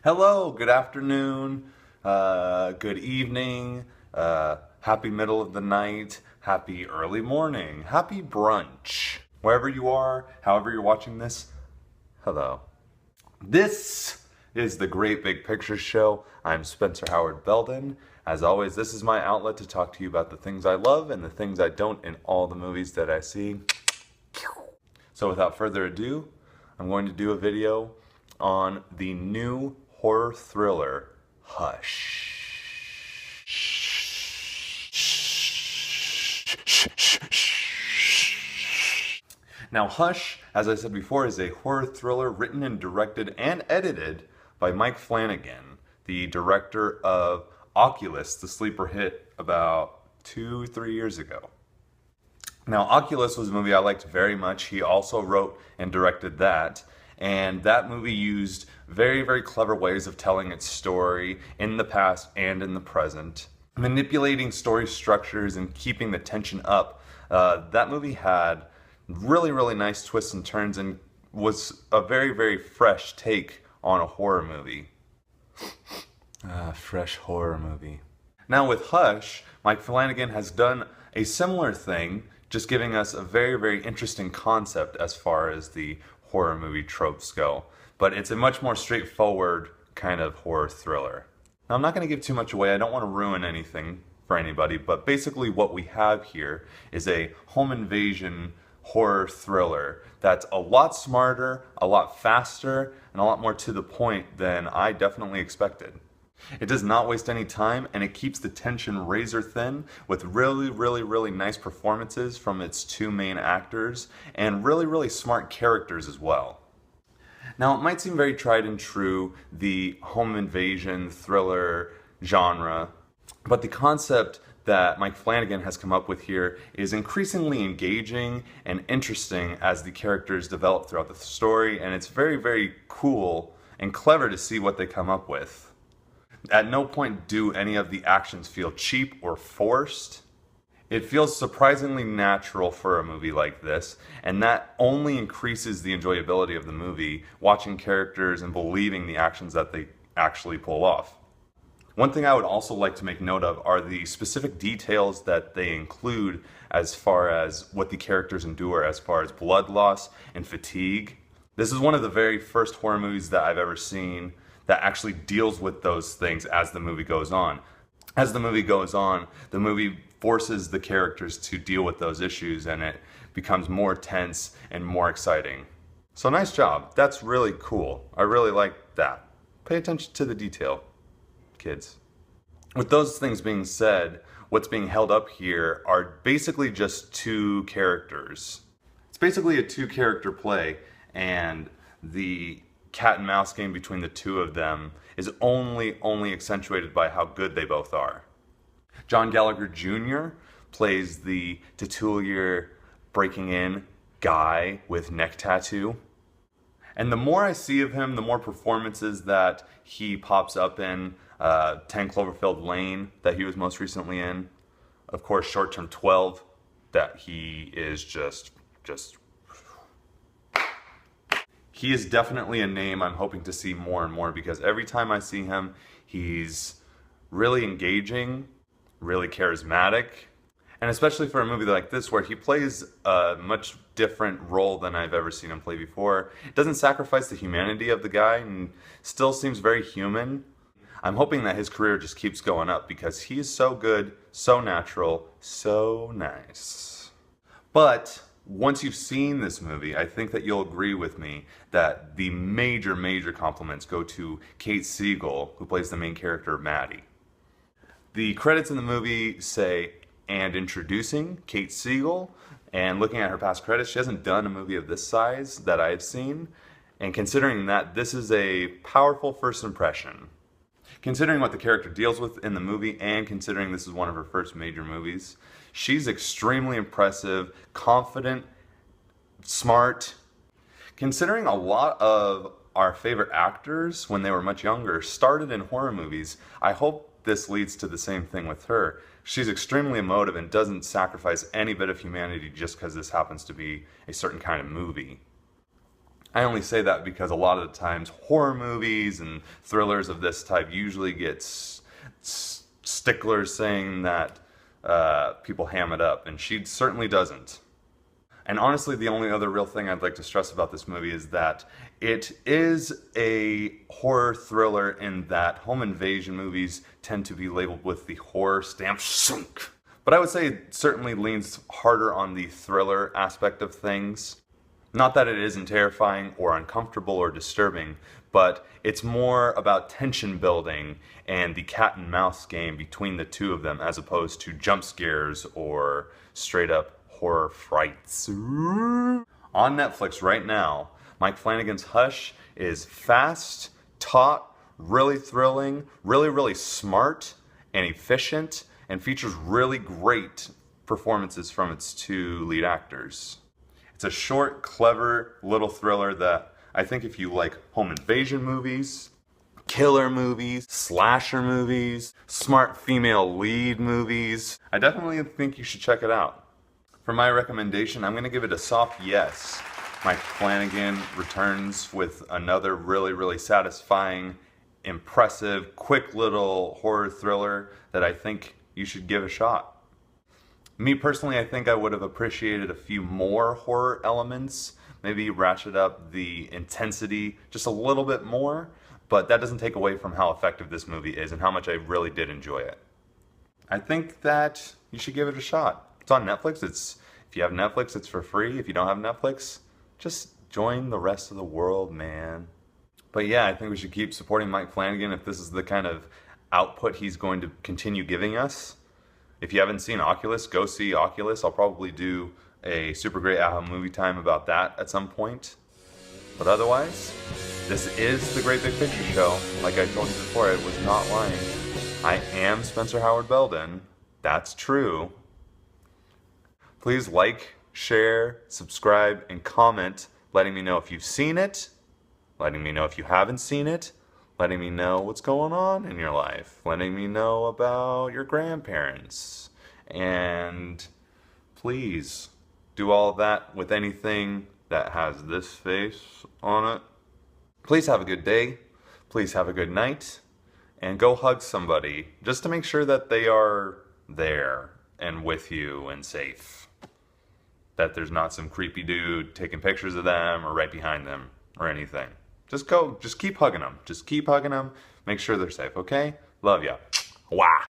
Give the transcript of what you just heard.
Hello, good afternoon, good evening, happy middle of the night, happy early morning, happy brunch. Wherever you are, however you're watching this, hello. This is the Great Big Picture Show. I'm Spencer Howard Belden. As always, this is my outlet to talk to you about the things I love and the things I don't in all the movies that I see. So without further ado, I'm going to do a video on the new horror thriller, Hush. Now, Hush, as I said before, is a horror thriller written and directed and edited by Mike Flanagan, the director of Oculus, the sleeper hit about 2-3 years ago. Now, Oculus was a movie I liked very much. He also wrote and directed that. And that movie used very, very clever ways of telling its story in the past and in the present, manipulating story structures and keeping the tension up. That movie had really, really nice twists and turns and was a very, very fresh take on a horror movie. Fresh horror movie. Now with Hush, Mike Flanagan has done a similar thing, just giving us a very, very interesting concept as far as the horror movie tropes go. But it's a much more straightforward kind of horror thriller. Now I'm not going to give too much away, I don't want to ruin anything for anybody, but basically what we have here is a home invasion horror thriller that's a lot smarter, a lot faster, and a lot more to the point than I definitely expected. It does not waste any time, and it keeps the tension razor thin with really, really, really nice performances from its two main actors and really, really smart characters as well. Now, it might seem very tried and true, the home invasion thriller genre, but the concept that Mike Flanagan has come up with here is increasingly engaging and interesting as the characters develop throughout the story, and it's very, very cool and clever to see what they come up with. At no point do any of the actions feel cheap or forced. It feels surprisingly natural for a movie like this, and that only increases the enjoyability of the movie, watching characters and believing the actions that they actually pull off. One thing I would also like to make note of are the specific details that they include as far as what the characters endure as far as blood loss and fatigue. This is one of the very first horror movies that I've ever seen that actually deals with those things as the movie goes on. As the movie goes on, the movie forces the characters to deal with those issues and it becomes more tense and more exciting. So nice job. That's really cool. I really like that. Pay attention to the detail, kids. With those things being said, what's being held up here are basically just two characters. It's basically a two-character play, and the cat and mouse game between the two of them is only accentuated by how good they both are. John Gallagher Jr. plays the titular breaking in guy with neck tattoo. And the more I see of him, the more performances that he pops up in. 10 Cloverfield Lane that he was most recently in. Of course, Short Term 12 that he is just he is definitely a name I'm hoping to see more and more, because every time I see him, he's really engaging, really charismatic, and especially for a movie like this where he plays a much different role than I've ever seen him play before. It doesn't sacrifice the humanity of the guy and still seems very human. I'm hoping that his career just keeps going up because he is so good, so natural, so nice. But once you've seen this movie, I think that you'll agree with me that the major compliments go to Kate Siegel, who plays the main character, Maddie. The credits in the movie say, "and introducing Kate Siegel," and looking at her past credits, she hasn't done a movie of this size that I've seen, and considering that this is a powerful first impression. Considering what the character deals with in the movie and considering this is one of her first major movies, she's extremely impressive, confident, smart. Considering a lot of our favorite actors when they were much younger started in horror movies, I hope this leads to the same thing with her. She's extremely emotive and doesn't sacrifice any bit of humanity just because this happens to be a certain kind of movie. I only say that because a lot of the times horror movies and thrillers of this type usually get sticklers saying that people ham it up, and she certainly doesn't. And honestly, the only other real thing I'd like to stress about this movie is that it is a horror thriller in that home invasion movies tend to be labeled with the horror stamp. But I would say it certainly leans harder on the thriller aspect of things. Not that it isn't terrifying or uncomfortable or disturbing, but it's more about tension building and the cat and mouse game between the two of them as opposed to jump scares or straight up horror frights. On Netflix right now, Mike Flanagan's Hush is fast, taut, really thrilling, really smart and efficient, and features really great performances from its two lead actors. It's a short, clever little thriller that I think if you like home invasion movies, killer movies, slasher movies, smart female lead movies, I definitely think you should check it out. For my recommendation, I'm going to give it a soft yes. Mike Flanagan returns with another really satisfying, impressive, quick little horror thriller that I think you should give a shot. Me personally, I think I would have appreciated a few more horror elements, maybe ratchet up the intensity just a little bit more, but that doesn't take away from how effective this movie is and how much I really did enjoy it. I think that you should give it a shot. It's on Netflix. If you have Netflix, it's for free. If you don't have Netflix, just join the rest of the world, man. But yeah, I think we should keep supporting Mike Flanagan if this is the kind of output he's going to continue giving us. If you haven't seen Oculus, go see Oculus. I'll probably do a super great AHA movie time about that at some point. But otherwise, this is the Great Big Picture Show. Like I told you before, I was not lying. I am Spencer Howard Belden. That's true. Please like, share, subscribe, and comment, letting me know if you've seen it, letting me know if you haven't seen it, letting me know what's going on in your life, letting me know about your grandparents. And please do all of that with anything that has this face on it. Please have a good day. Please have a good night. And go hug somebody just to make sure that they are there and with you and safe. That there's not some creepy dude taking pictures of them or right behind them or anything. Just keep hugging them. Just keep hugging them. Make sure they're safe, okay? Love ya. Wah.